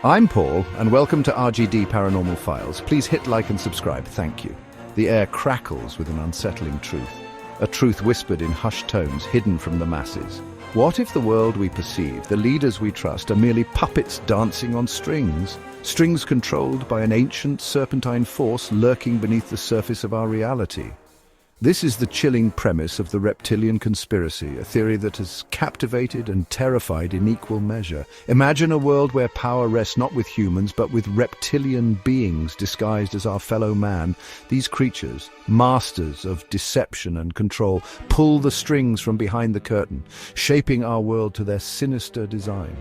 I'm Paul, and welcome to RGD Paranormal Files. Please hit like and subscribe, thank you. The air crackles with an unsettling truth. A truth whispered in hushed tones, hidden from the masses. What if the world we perceive, the leaders we trust, are merely puppets dancing on strings? Strings controlled by an ancient serpentine force lurking beneath the surface of our reality. This is the chilling premise of the Reptilian conspiracy, a theory that has captivated and terrified in equal measure. Imagine a world where power rests not with humans, but with reptilian beings disguised as our fellow man. These creatures, masters of deception and control, pull the strings from behind the curtain, shaping our world to their sinister design.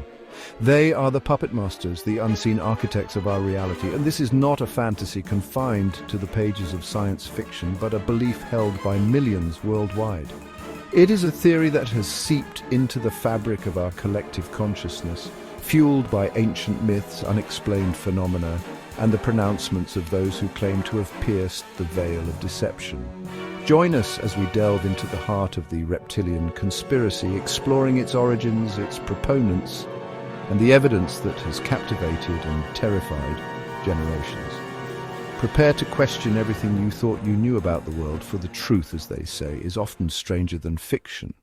They are the puppet masters, the unseen architects of our reality, and this is not a fantasy confined to the pages of science fiction, but a belief held by millions worldwide. It is a theory that has seeped into the fabric of our collective consciousness, fueled by ancient myths, unexplained phenomena, and the pronouncements of those who claim to have pierced the veil of deception. Join us as we delve into the heart of the Reptilian conspiracy, exploring its origins, its proponents, and the evidence that has captivated and terrified generations. Prepare to question everything you thought you knew about the world, for the truth, as they say, is often stranger than fiction.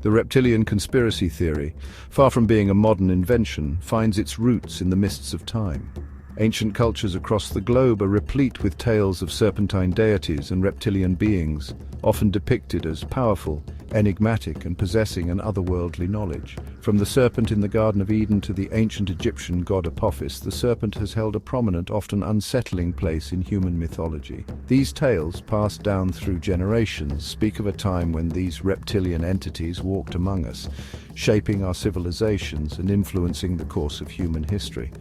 The Reptilian conspiracy theory, far from being a modern invention, finds its roots in the mists of time. Ancient cultures across the globe are replete with tales of serpentine deities and reptilian beings, often depicted as powerful, enigmatic, and possessing an otherworldly knowledge. From the serpent in the Garden of Eden to the ancient Egyptian god Apophis, the serpent has held a prominent, often unsettling place in human mythology. These tales, passed down through generations, speak of a time when these reptilian entities walked among us, shaping our civilizations and influencing the course of human history.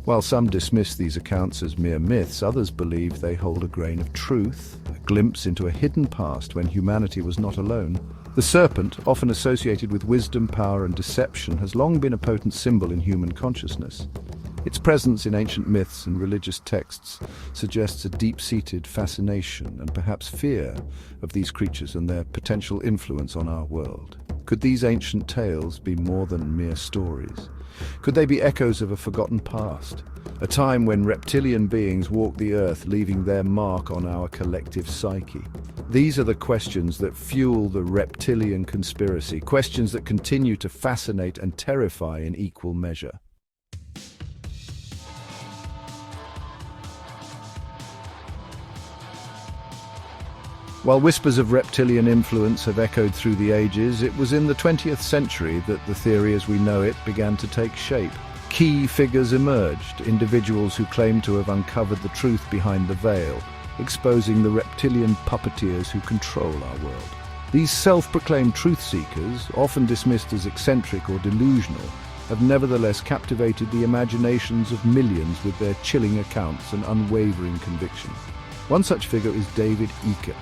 While some dismiss these accounts as mere myths, others believe they hold a grain of truth, a glimpse into a hidden past when humanity was not alone. The serpent, often associated with wisdom, power, and deception, has long been a potent symbol in human consciousness. Its presence in ancient myths and religious texts suggests a deep-seated fascination and perhaps fear of these creatures and their potential influence on our world. Could these ancient tales be more than mere stories? Could they be echoes of a forgotten past? A time when reptilian beings walked the earth, leaving their mark on our collective psyche? These are the questions that fuel the Reptilian conspiracy, questions that continue to fascinate and terrify in equal measure. While whispers of reptilian influence have echoed through the ages, it was in the 20th century that the theory as we know it began to take shape. Key figures emerged, individuals who claimed to have uncovered the truth behind the veil, exposing the reptilian puppeteers who control our world. These self-proclaimed truth seekers, often dismissed as eccentric or delusional, have nevertheless captivated the imaginations of millions with their chilling accounts and unwavering conviction. One such figure is David Icke,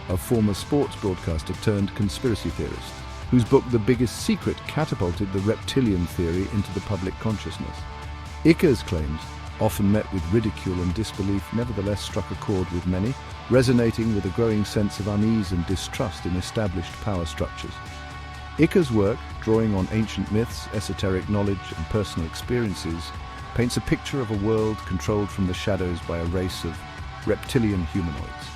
a former sports broadcaster turned conspiracy theorist, whose book The Biggest Secret catapulted the reptilian theory into the public consciousness. Icke's claims, often met with ridicule and disbelief, nevertheless struck a chord with many, resonating with a growing sense of unease and distrust in established power structures. Icke's work, drawing on ancient myths, esoteric knowledge, and personal experiences, paints a picture of a world controlled from the shadows by a race of reptilian humanoids.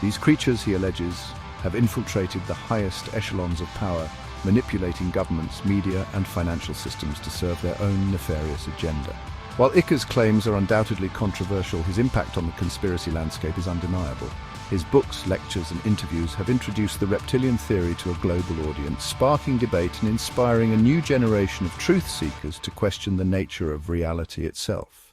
These creatures, he alleges, have infiltrated the highest echelons of power, manipulating governments, media, and financial systems to serve their own nefarious agenda. While Icke's claims are undoubtedly controversial, his impact on the conspiracy landscape is undeniable. His books, lectures, and interviews have introduced the reptilian theory to a global audience, sparking debate and inspiring a new generation of truth seekers to question the nature of reality itself.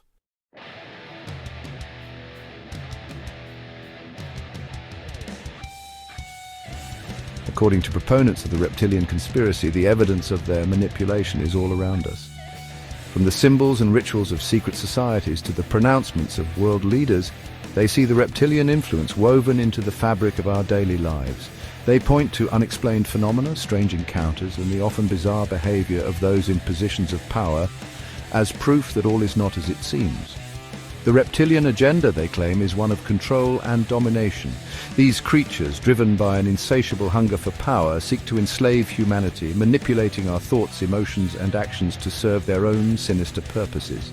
According to proponents of the Reptilian conspiracy, the evidence of their manipulation is all around us. From the symbols and rituals of secret societies to the pronouncements of world leaders, they see the reptilian influence woven into the fabric of our daily lives. They point to unexplained phenomena, strange encounters, and the often bizarre behavior of those in positions of power as proof that all is not as it seems. The reptilian agenda, they claim, is one of control and domination. These creatures, driven by an insatiable hunger for power, seek to enslave humanity, manipulating our thoughts, emotions, and actions to serve their own sinister purposes.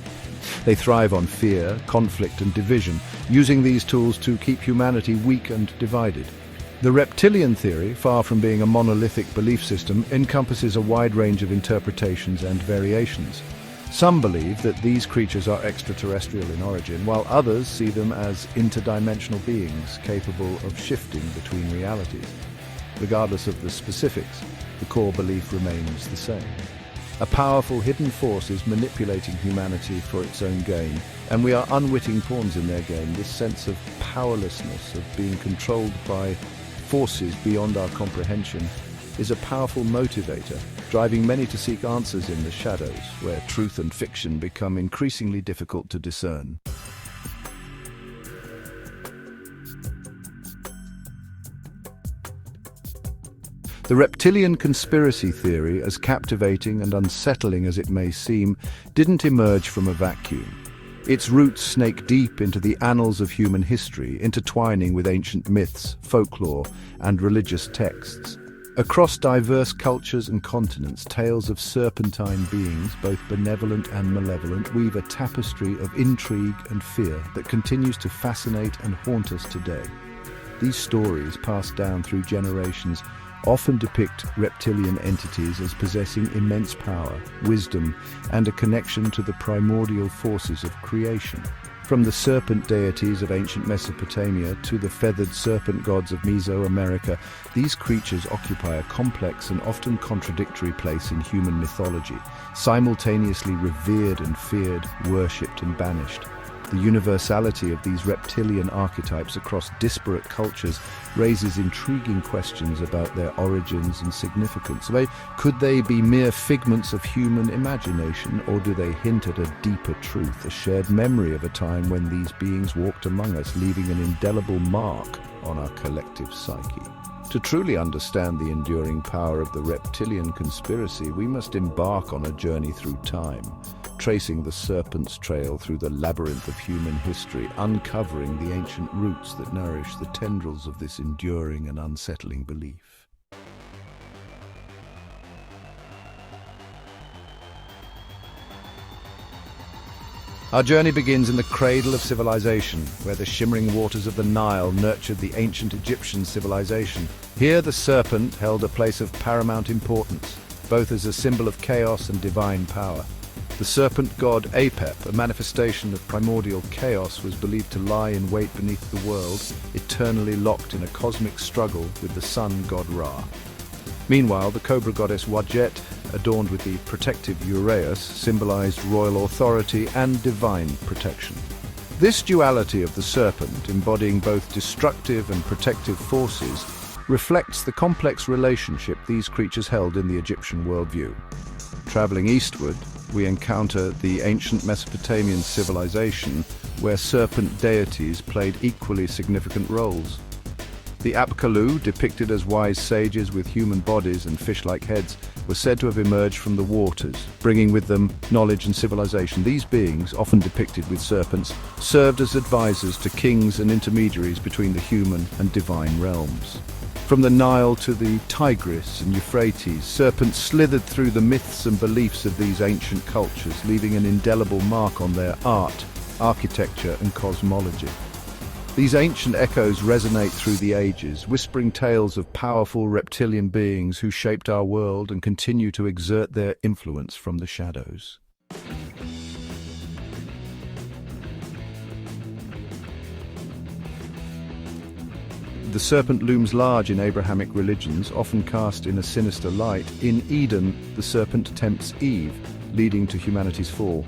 They thrive on fear, conflict, and division, using these tools to keep humanity weak and divided. The reptilian theory, far from being a monolithic belief system, encompasses a wide range of interpretations and variations. Some believe that these creatures are extraterrestrial in origin, while others see them as interdimensional beings capable of shifting between realities. Regardless of the specifics, the core belief remains the same. A powerful hidden force is manipulating humanity for its own gain, and we are unwitting pawns in their game. This sense of powerlessness, of being controlled by forces beyond our comprehension, is a powerful motivator, driving many to seek answers in the shadows, where truth and fiction become increasingly difficult to discern. The reptilian conspiracy theory, as captivating and unsettling as it may seem, didn't emerge from a vacuum. Its roots snake deep into the annals of human history, intertwining with ancient myths, folklore, and religious texts. Across diverse cultures and continents, tales of serpentine beings, both benevolent and malevolent, weave a tapestry of intrigue and fear that continues to fascinate and haunt us today. These stories, passed down through generations, often depict reptilian entities as possessing immense power, wisdom, and a connection to the primordial forces of creation. From the serpent deities of ancient Mesopotamia to the feathered serpent gods of Mesoamerica, these creatures occupy a complex and often contradictory place in human mythology, simultaneously revered and feared, worshipped and banished. The universality of these reptilian archetypes across disparate cultures raises intriguing questions about their origins and significance. Could they be mere figments of human imagination, or do they hint at a deeper truth, a shared memory of a time when these beings walked among us, leaving an indelible mark on our collective psyche? To truly understand the enduring power of the reptilian conspiracy, we must embark on a journey through time, tracing the serpent's trail through the labyrinth of human history, uncovering the ancient roots that nourish the tendrils of this enduring and unsettling belief. Our journey begins in the cradle of civilization, where the shimmering waters of the Nile nurtured the ancient Egyptian civilization. Here the serpent held a place of paramount importance, both as a symbol of chaos and divine power. The serpent god Apep, a manifestation of primordial chaos, was believed to lie in wait beneath the world, eternally locked in a cosmic struggle with the sun god Ra. Meanwhile, the cobra goddess Wadjet, adorned with the protective uraeus, symbolized royal authority and divine protection. This duality of the serpent, embodying both destructive and protective forces, reflects the complex relationship these creatures held in the Egyptian worldview. Traveling eastward, we encounter the ancient Mesopotamian civilization, where serpent deities played equally significant roles. The Apkallu, depicted as wise sages with human bodies and fish-like heads, were said to have emerged from the waters, bringing with them knowledge and civilization. These beings, often depicted with serpents, served as advisors to kings and intermediaries between the human and divine realms. From the Nile to the Tigris and Euphrates, serpents slithered through the myths and beliefs of these ancient cultures, leaving an indelible mark on their art, architecture, and cosmology. These ancient echoes resonate through the ages, whispering tales of powerful reptilian beings who shaped our world and continue to exert their influence from the shadows. The serpent looms large in Abrahamic religions, often cast in a sinister light. In Eden, the serpent tempts Eve, leading to humanity's fall.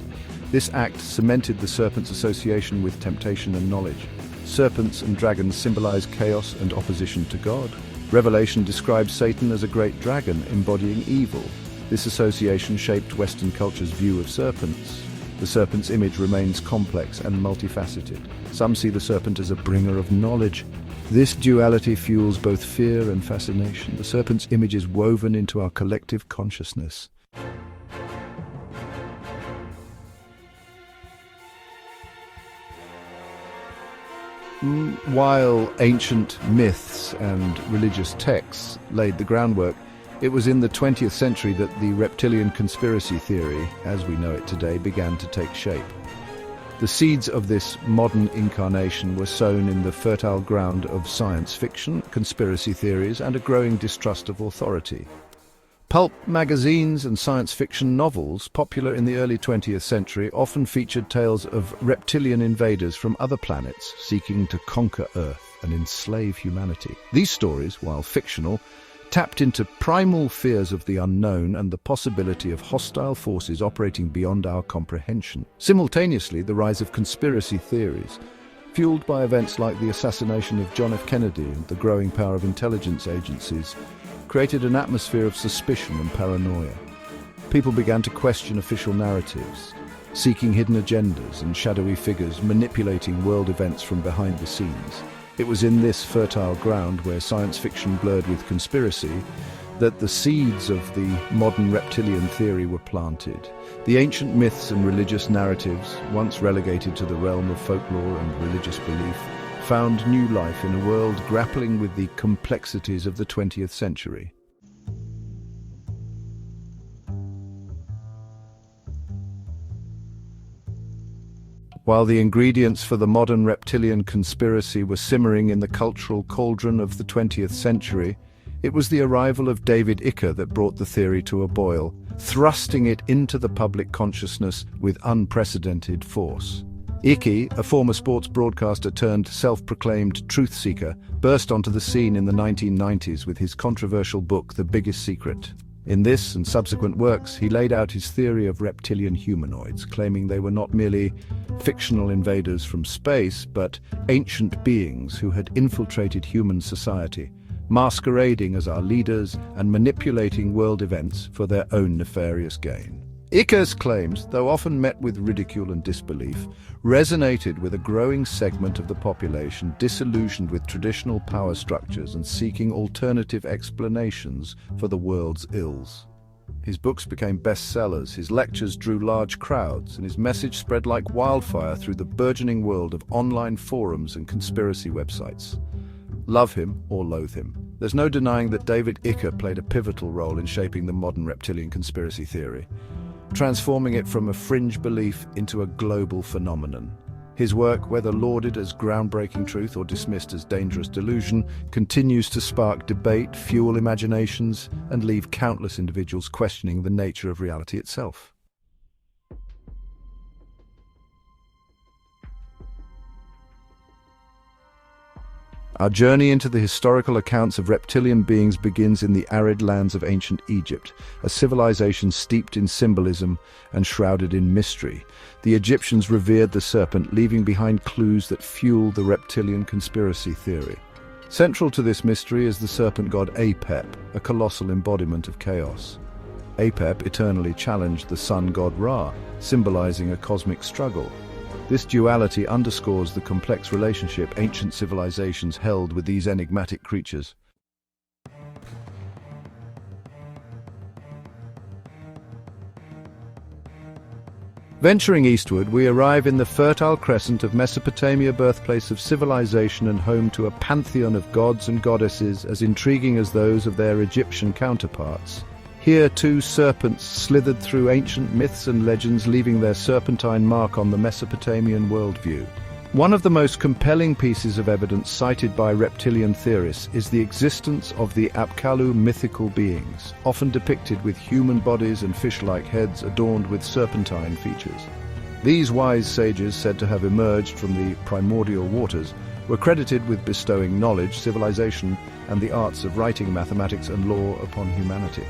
This act cemented the serpent's association with temptation and knowledge. Serpents and dragons symbolize chaos and opposition to God. Revelation describes Satan as a great dragon embodying evil. This association shaped Western culture's view of serpents. The serpent's image remains complex and multifaceted. Some see the serpent as a bringer of knowledge. This duality fuels both fear and fascination. The serpent's image is woven into our collective consciousness. While ancient myths and religious texts laid the groundwork, it was in the 20th century that the reptilian conspiracy theory, as we know it today, began to take shape. The seeds of this modern incarnation were sown in the fertile ground of science fiction, conspiracy theories, and a growing distrust of authority. Pulp magazines and science fiction novels, popular in the early 20th century, often featured tales of reptilian invaders from other planets seeking to conquer Earth and enslave humanity. These stories, while fictional, tapped into primal fears of the unknown and the possibility of hostile forces operating beyond our comprehension. Simultaneously, the rise of conspiracy theories, fueled by events like the assassination of John F. Kennedy and the growing power of intelligence agencies, created an atmosphere of suspicion and paranoia. People began to question official narratives, seeking hidden agendas and shadowy figures manipulating world events from behind the scenes. It was in this fertile ground where science fiction blurred with conspiracy that the seeds of the modern reptilian theory were planted. The ancient myths and religious narratives, once relegated to the realm of folklore and religious belief, found new life in a world grappling with the complexities of the 20th century. While the ingredients for the modern reptilian conspiracy were simmering in the cultural cauldron of the 20th century, it was the arrival of David Icke that brought the theory to a boil, thrusting it into the public consciousness with unprecedented force. Icke, a former sports broadcaster turned self-proclaimed truth seeker, burst onto the scene in the 1990s with his controversial book, The Biggest Secret. In this and subsequent works, he laid out his theory of reptilian humanoids, claiming they were not merely fictional invaders from space, but ancient beings who had infiltrated human society, masquerading as our leaders and manipulating world events for their own nefarious gain. Icke's claims, though often met with ridicule and disbelief, resonated with a growing segment of the population disillusioned with traditional power structures and seeking alternative explanations for the world's ills. His books became bestsellers, his lectures drew large crowds, and his message spread like wildfire through the burgeoning world of online forums and conspiracy websites. Love him or loathe him, there's no denying that David Icke played a pivotal role in shaping the modern reptilian conspiracy theory, transforming it from a fringe belief into a global phenomenon. His work, whether lauded as groundbreaking truth or dismissed as dangerous delusion, continues to spark debate, fuel imaginations, and leave countless individuals questioning the nature of reality itself. Our journey into the historical accounts of reptilian beings begins in the arid lands of ancient Egypt, a civilization steeped in symbolism and shrouded in mystery. The Egyptians revered the serpent, leaving behind clues that fuel the reptilian conspiracy theory. Central to this mystery is the serpent god Apep, a colossal embodiment of chaos. Apep eternally challenged the sun god Ra, symbolizing a cosmic struggle. This duality underscores the complex relationship ancient civilizations held with these enigmatic creatures. Venturing eastward, we arrive in the Fertile Crescent of Mesopotamia, birthplace of civilization and home to a pantheon of gods and goddesses as intriguing as those of their Egyptian counterparts. Here, too, serpents slithered through ancient myths and legends, leaving their serpentine mark on the Mesopotamian worldview. One of the most compelling pieces of evidence cited by reptilian theorists is the existence of the Apkallu mythical beings, often depicted with human bodies and fish-like heads adorned with serpentine features. These wise sages, said to have emerged from the primordial waters, were credited with bestowing knowledge, civilization, and the arts of writing, mathematics, and law upon humanity.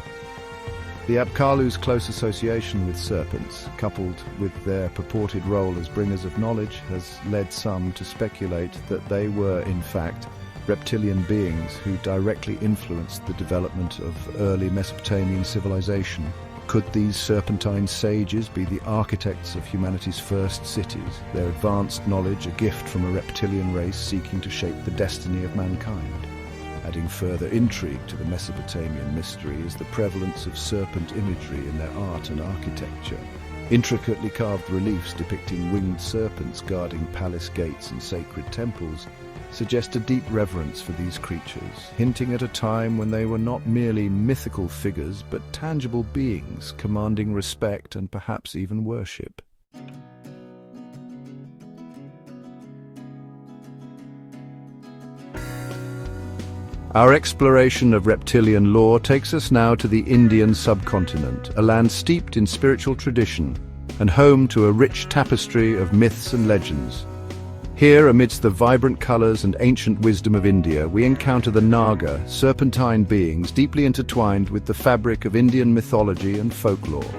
The Apkallu's close association with serpents, coupled with their purported role as bringers of knowledge, has led some to speculate that they were, in fact, reptilian beings who directly influenced the development of early Mesopotamian civilization. Could these serpentine sages be the architects of humanity's first cities, their advanced knowledge a gift from a reptilian race seeking to shape the destiny of mankind? Adding further intrigue to the Mesopotamian mystery is the prevalence of serpent imagery in their art and architecture. Intricately carved reliefs depicting winged serpents guarding palace gates and sacred temples suggest a deep reverence for these creatures, hinting at a time when they were not merely mythical figures but tangible beings commanding respect and perhaps even worship. Our exploration of reptilian lore takes us now to the Indian subcontinent, a land steeped in spiritual tradition and home to a rich tapestry of myths and legends. Here, amidst the vibrant colors and ancient wisdom of India, we encounter the Naga, serpentine beings deeply intertwined with the fabric of Indian mythology and folklore.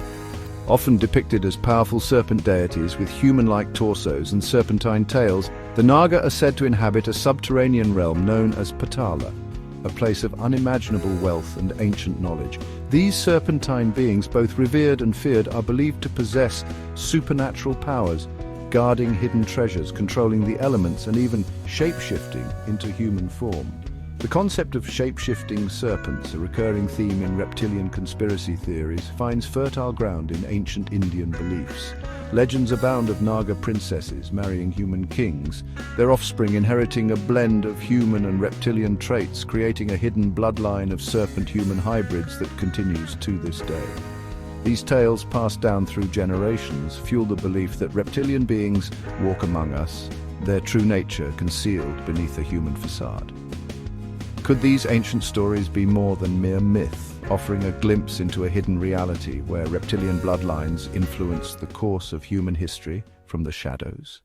Often depicted as powerful serpent deities with human-like torsos and serpentine tails, the Naga are said to inhabit a subterranean realm known as Patala, a place of unimaginable wealth and ancient knowledge. These serpentine beings, both revered and feared, are believed to possess supernatural powers, guarding hidden treasures, controlling the elements, and even shape-shifting into human form. The concept of shape-shifting serpents, a recurring theme in reptilian conspiracy theories, finds fertile ground in ancient Indian beliefs. Legends abound of Naga princesses marrying human kings, their offspring inheriting a blend of human and reptilian traits, creating a hidden bloodline of serpent-human hybrids that continues to this day. These tales, passed down through generations, fuel the belief that reptilian beings walk among us, their true nature concealed beneath a human facade. Could these ancient stories be more than mere myth, offering a glimpse into a hidden reality where reptilian bloodlines influence the course of human history from the shadows?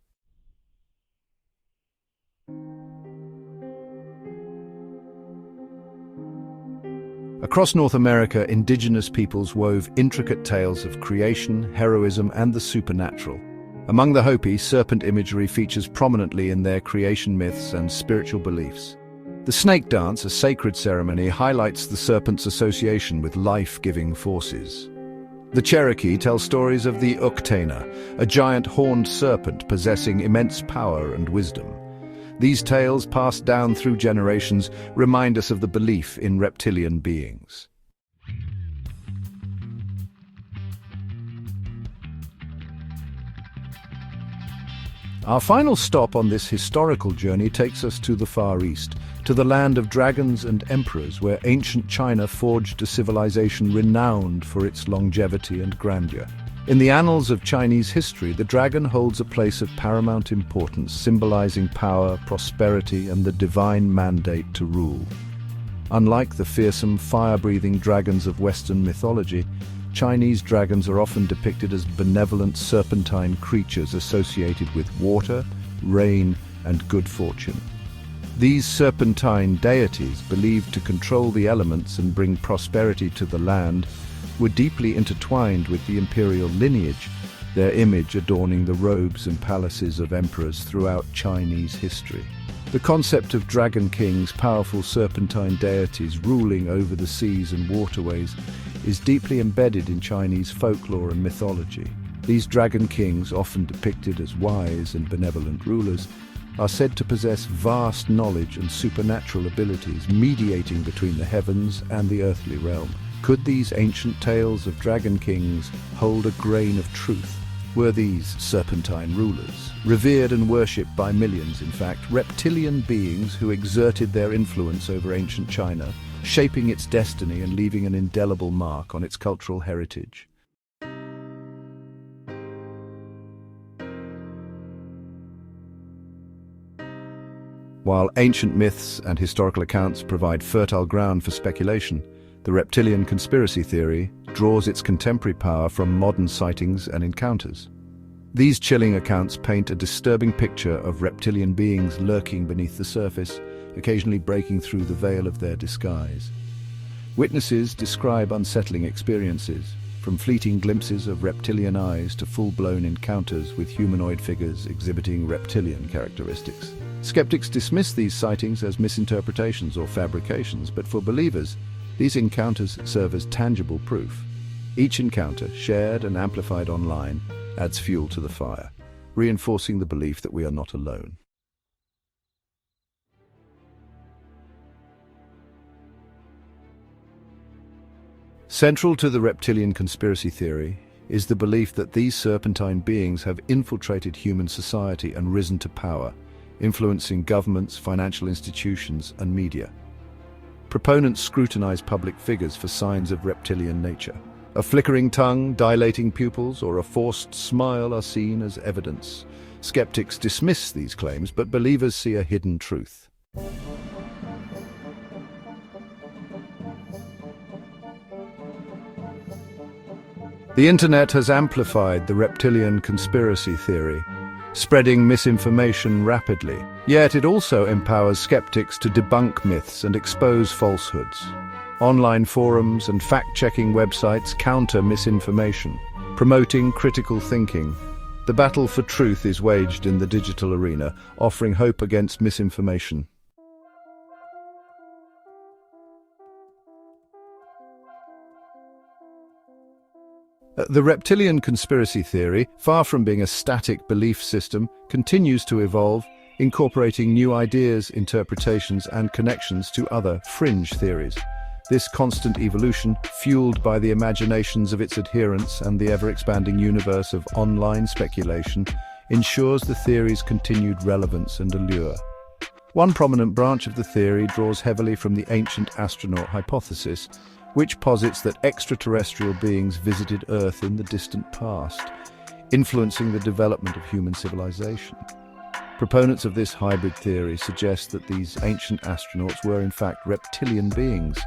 Across North America, indigenous peoples wove intricate tales of creation, heroism, and the supernatural. Among the Hopi, serpent imagery features prominently in their creation myths and spiritual beliefs. The snake dance, a sacred ceremony, highlights the serpent's association with life-giving forces. The Cherokee tell stories of the Uktena, a giant horned serpent possessing immense power and wisdom. These tales, passed down through generations, remind us of the belief in reptilian beings. Our final stop on this historical journey takes us to the Far East, to the land of dragons and emperors, where ancient China forged a civilization renowned for its longevity and grandeur. In the annals of Chinese history, the dragon holds a place of paramount importance, symbolizing power, prosperity, and the divine mandate to rule. Unlike the fearsome, fire-breathing dragons of Western mythology, Chinese dragons are often depicted as benevolent serpentine creatures associated with water, rain, and good fortune. These serpentine deities, believed to control the elements and bring prosperity to the land, were deeply intertwined with the imperial lineage, their image adorning the robes and palaces of emperors throughout Chinese history. The concept of dragon kings, powerful serpentine deities ruling over the seas and waterways, is deeply embedded in Chinese folklore and mythology. These dragon kings, often depicted as wise and benevolent rulers, are said to possess vast knowledge and supernatural abilities, mediating between the heavens and the earthly realm. Could these ancient tales of dragon kings hold a grain of truth? Were these serpentine rulers, revered and worshipped by millions, in fact, reptilian beings who exerted their influence over ancient China, shaping its destiny and leaving an indelible mark on its cultural heritage? While ancient myths and historical accounts provide fertile ground for speculation, the reptilian conspiracy theory draws its contemporary power from modern sightings and encounters. These chilling accounts paint a disturbing picture of reptilian beings lurking beneath the surface, occasionally breaking through the veil of their disguise. Witnesses describe unsettling experiences, from fleeting glimpses of reptilian eyes to full-blown encounters with humanoid figures exhibiting reptilian characteristics. Skeptics dismiss these sightings as misinterpretations or fabrications, but for believers, these encounters serve as tangible proof. Each encounter, shared and amplified online, adds fuel to the fire, reinforcing the belief that we are not alone. Central to the reptilian conspiracy theory is the belief that these serpentine beings have infiltrated human society and risen to power, influencing governments, financial institutions, and media. Proponents scrutinize public figures for signs of reptilian nature. A flickering tongue, dilating pupils, or a forced smile are seen as evidence. Skeptics dismiss these claims, but believers see a hidden truth. The internet has amplified the reptilian conspiracy theory, spreading misinformation rapidly. Yet it also empowers skeptics to debunk myths and expose falsehoods. Online forums and fact-checking websites counter misinformation, promoting critical thinking. The battle for truth is waged in the digital arena, offering hope against misinformation. The reptilian conspiracy theory, far from being a static belief system, continues to evolve, incorporating new ideas, interpretations, and connections to other fringe theories. This constant evolution, fueled by the imaginations of its adherents and the ever-expanding universe of online speculation, ensures the theory's continued relevance and allure. One prominent branch of the theory draws heavily from the ancient astronaut hypothesis, which posits that extraterrestrial beings visited Earth in the distant past, influencing the development of human civilization. Proponents of this hybrid theory suggest that these ancient astronauts were in fact reptilian beings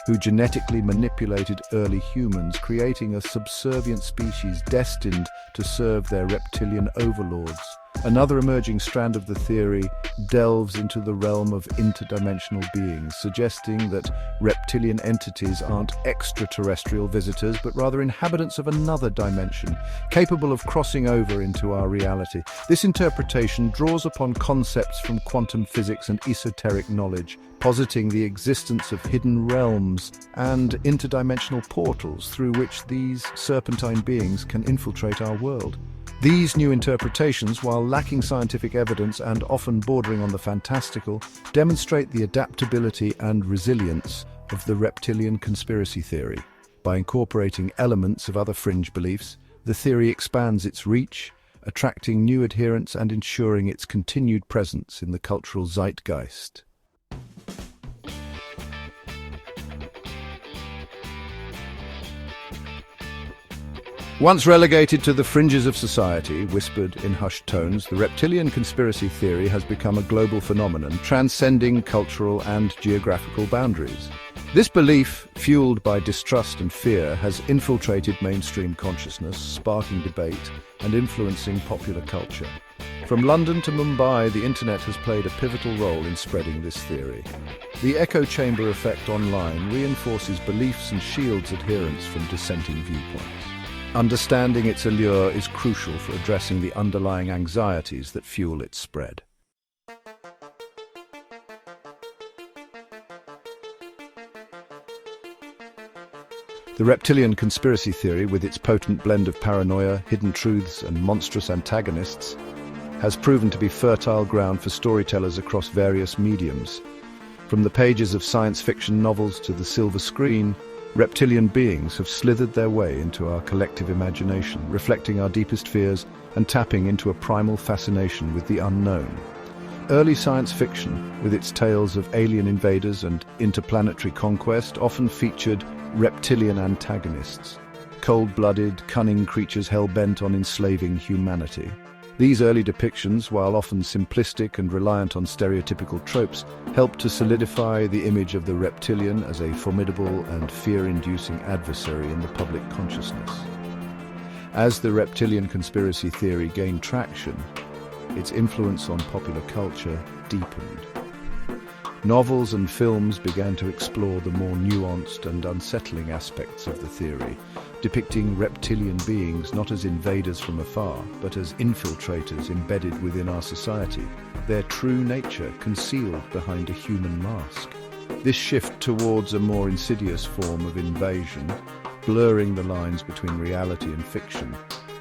who genetically manipulated early humans, creating a subservient species destined to serve their reptilian overlords. Another emerging strand of the theory delves into the realm of interdimensional beings, suggesting that reptilian entities aren't extraterrestrial visitors, but rather inhabitants of another dimension, capable of crossing over into our reality. This interpretation draws upon concepts from quantum physics and esoteric knowledge, positing the existence of hidden realms and interdimensional portals through which these serpentine beings can infiltrate our world. These new interpretations, while lacking scientific evidence and often bordering on the fantastical, demonstrate the adaptability and resilience of the reptilian conspiracy theory. By incorporating elements of other fringe beliefs, the theory expands its reach, attracting new adherents and ensuring its continued presence in the cultural zeitgeist. Once relegated to the fringes of society, whispered in hushed tones, the reptilian conspiracy theory has become a global phenomenon, transcending cultural and geographical boundaries. This belief, fueled by distrust and fear, has infiltrated mainstream consciousness, sparking debate and influencing popular culture. From London to Mumbai, the internet has played a pivotal role in spreading this theory. The echo chamber effect online reinforces beliefs and shields adherents from dissenting viewpoints. Understanding its allure is crucial for addressing the underlying anxieties that fuel its spread. The reptilian conspiracy theory, with its potent blend of paranoia, hidden truths, and monstrous antagonists, has proven to be fertile ground for storytellers across various mediums. From the pages of science fiction novels to the silver screen, reptilian beings have slithered their way into our collective imagination, reflecting our deepest fears and tapping into a primal fascination with the unknown. Early science fiction, with its tales of alien invaders and interplanetary conquest, often featured reptilian antagonists, cold-blooded, cunning creatures hell-bent on enslaving humanity. These early depictions, while often simplistic and reliant on stereotypical tropes, helped to solidify the image of the reptilian as a formidable and fear-inducing adversary in the public consciousness. As the reptilian conspiracy theory gained traction, its influence on popular culture deepened. Novels and films began to explore the more nuanced and unsettling aspects of the theory, depicting reptilian beings not as invaders from afar, but as infiltrators embedded within our society, their true nature concealed behind a human mask. This shift towards a more insidious form of invasion, blurring the lines between reality and fiction,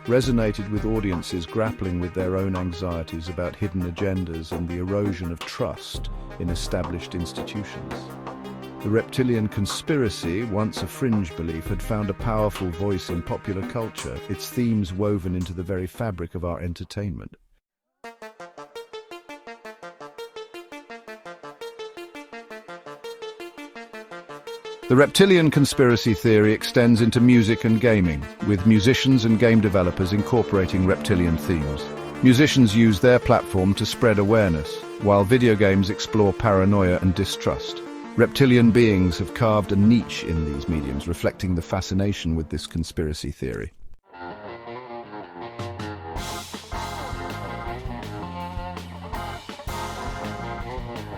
resonated with audiences grappling with their own anxieties about hidden agendas and the erosion of trust in established institutions. The reptilian conspiracy, once a fringe belief, had found a powerful voice in popular culture, its themes woven into the very fabric of our entertainment. The reptilian conspiracy theory extends into music and gaming, with musicians and game developers incorporating reptilian themes. Musicians use their platform to spread awareness, while video games explore paranoia and distrust. Reptilian beings have carved a niche in these mediums, reflecting the fascination with this conspiracy theory.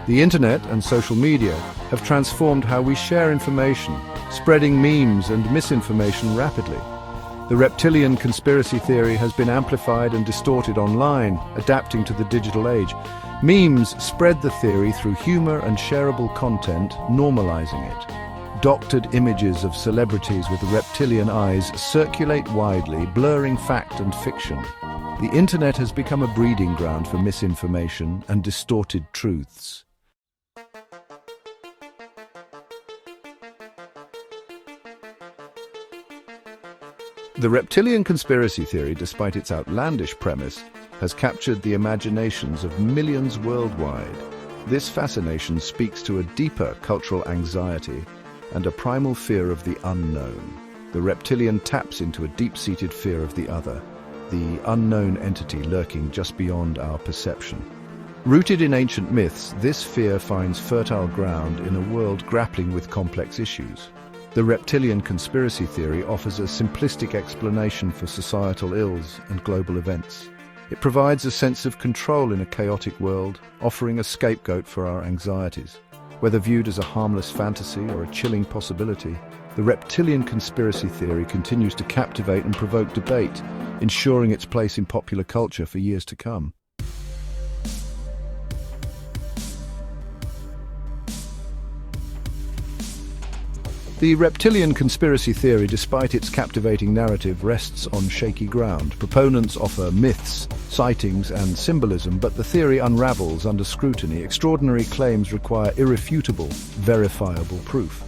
The internet and social media have transformed how we share information, spreading memes and misinformation rapidly. The reptilian conspiracy theory has been amplified and distorted online, adapting to the digital age. Memes spread the theory through humor and shareable content, normalizing it. Doctored images of celebrities with reptilian eyes circulate widely, blurring fact and fiction. The internet has become a breeding ground for misinformation and distorted truths. The reptilian conspiracy theory, despite its outlandish premise, has captured the imaginations of millions worldwide. This fascination speaks to a deeper cultural anxiety and a primal fear of the unknown. The reptilian taps into a deep-seated fear of the other, the unknown entity lurking just beyond our perception. Rooted in ancient myths, this fear finds fertile ground in a world grappling with complex issues. The reptilian conspiracy theory offers a simplistic explanation for societal ills and global events. It provides a sense of control in a chaotic world, offering a scapegoat for our anxieties. Whether viewed as a harmless fantasy or a chilling possibility, the reptilian conspiracy theory continues to captivate and provoke debate, ensuring its place in popular culture for years to come. The reptilian conspiracy theory, despite its captivating narrative, rests on shaky ground. Proponents offer myths, sightings, and symbolism, but the theory unravels under scrutiny. Extraordinary claims require irrefutable, verifiable proof.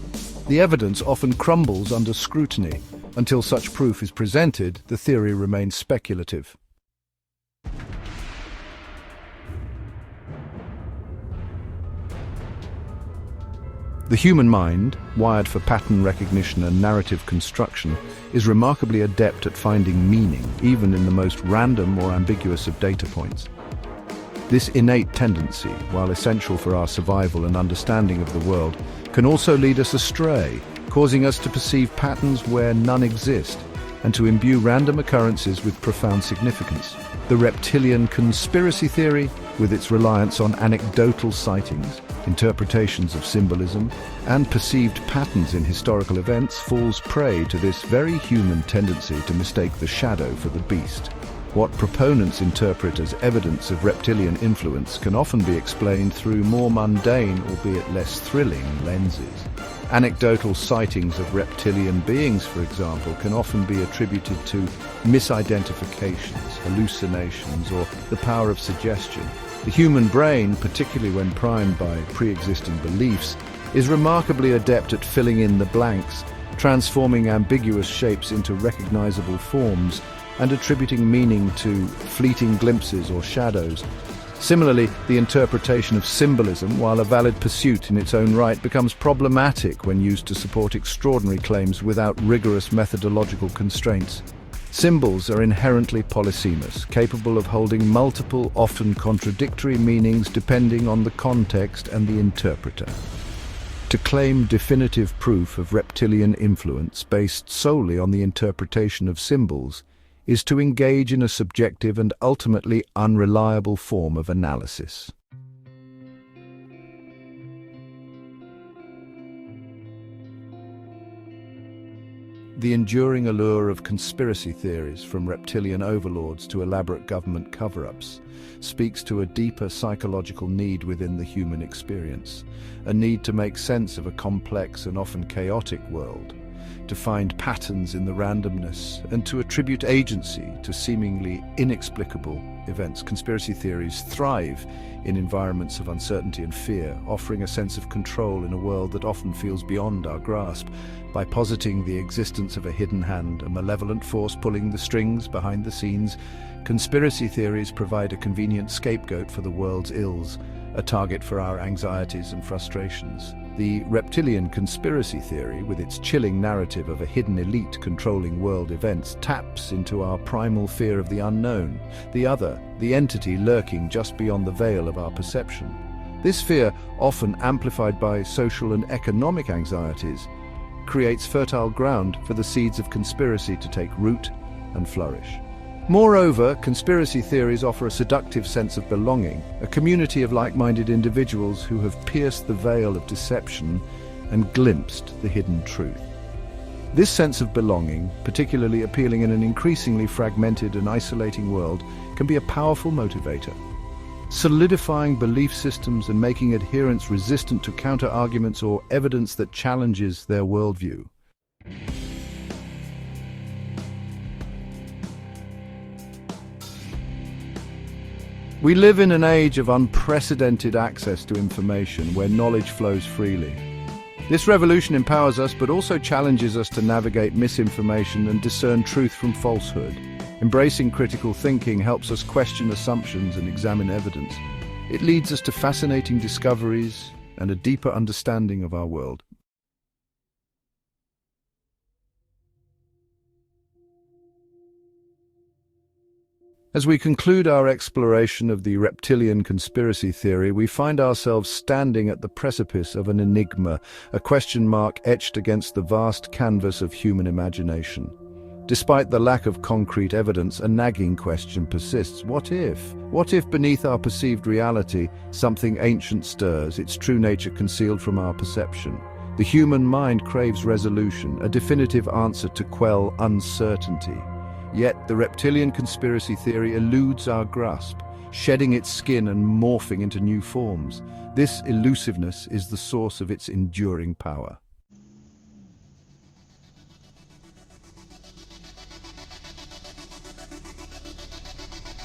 The evidence often crumbles under scrutiny. Until such proof is presented, the theory remains speculative. The human mind, wired for pattern recognition and narrative construction, is remarkably adept at finding meaning, even in the most random or ambiguous of data points. This innate tendency, while essential for our survival and understanding of the world, can also lead us astray, causing us to perceive patterns where none exist, and to imbue random occurrences with profound significance. The reptilian conspiracy theory, with its reliance on anecdotal sightings, interpretations of symbolism, and perceived patterns in historical events, falls prey to this very human tendency to mistake the shadow for the beast. What proponents interpret as evidence of reptilian influence can often be explained through more mundane, albeit less thrilling, lenses. Anecdotal sightings of reptilian beings, for example, can often be attributed to misidentifications, hallucinations, or the power of suggestion. The human brain, particularly when primed by pre-existing beliefs, is remarkably adept at filling in the blanks, transforming ambiguous shapes into recognizable forms, and attributing meaning to fleeting glimpses or shadows. Similarly, the interpretation of symbolism, while a valid pursuit in its own right, becomes problematic when used to support extraordinary claims without rigorous methodological constraints. Symbols are inherently polysemous, capable of holding multiple, often contradictory meanings depending on the context and the interpreter. To claim definitive proof of reptilian influence based solely on the interpretation of symbols is to engage in a subjective and ultimately unreliable form of analysis. The enduring allure of conspiracy theories, from reptilian overlords to elaborate government cover-ups, speaks to a deeper psychological need within the human experience, a need to make sense of a complex and often chaotic world. to find patterns in the randomness, and to attribute agency to seemingly inexplicable events. Conspiracy theories thrive in environments of uncertainty and fear, offering a sense of control in a world that often feels beyond our grasp. By positing the existence of a hidden hand, a malevolent force pulling the strings behind the scenes, conspiracy theories provide a convenient scapegoat for the world's ills, a target for our anxieties and frustrations. The Reptilian conspiracy theory, with its chilling narrative of a hidden elite controlling world events, taps into our primal fear of the unknown, the other, the entity lurking just beyond the veil of our perception. This fear, often amplified by social and economic anxieties, creates fertile ground for the seeds of conspiracy to take root and flourish. Moreover, conspiracy theories offer a seductive sense of belonging, a community of like-minded individuals who have pierced the veil of deception and glimpsed the hidden truth. This sense of belonging, particularly appealing in an increasingly fragmented and isolating world, can be a powerful motivator, solidifying belief systems and making adherents resistant to counter-arguments or evidence that challenges their worldview. We live in an age of unprecedented access to information where knowledge flows freely. This revolution empowers us but also challenges us to navigate misinformation and discern truth from falsehood. Embracing critical thinking helps us question assumptions and examine evidence. It leads us to fascinating discoveries and a deeper understanding of our world. As we conclude our exploration of the reptilian conspiracy theory, we find ourselves standing at the precipice of an enigma, a question mark etched against the vast canvas of human imagination. Despite the lack of concrete evidence, a nagging question persists. What if? What if beneath our perceived reality, something ancient stirs, its true nature concealed from our perception? The human mind craves resolution, a definitive answer to quell uncertainty. Yet the reptilian conspiracy theory eludes our grasp, shedding its skin and morphing into new forms. This elusiveness is the source of its enduring power.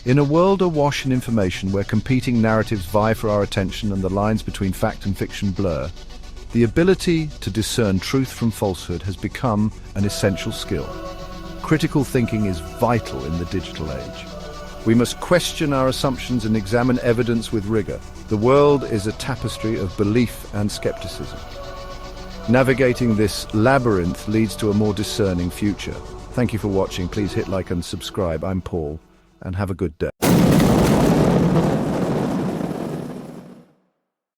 In a world awash in information where competing narratives vie for our attention and the lines between fact and fiction blur, the ability to discern truth from falsehood has become an essential skill. Critical thinking is vital in the digital age. We must question our assumptions and examine evidence with rigor. The world is a tapestry of belief and skepticism. Navigating this labyrinth leads to a more discerning future. Thank you for watching. Please hit like and subscribe. I'm Paul, and have a good day.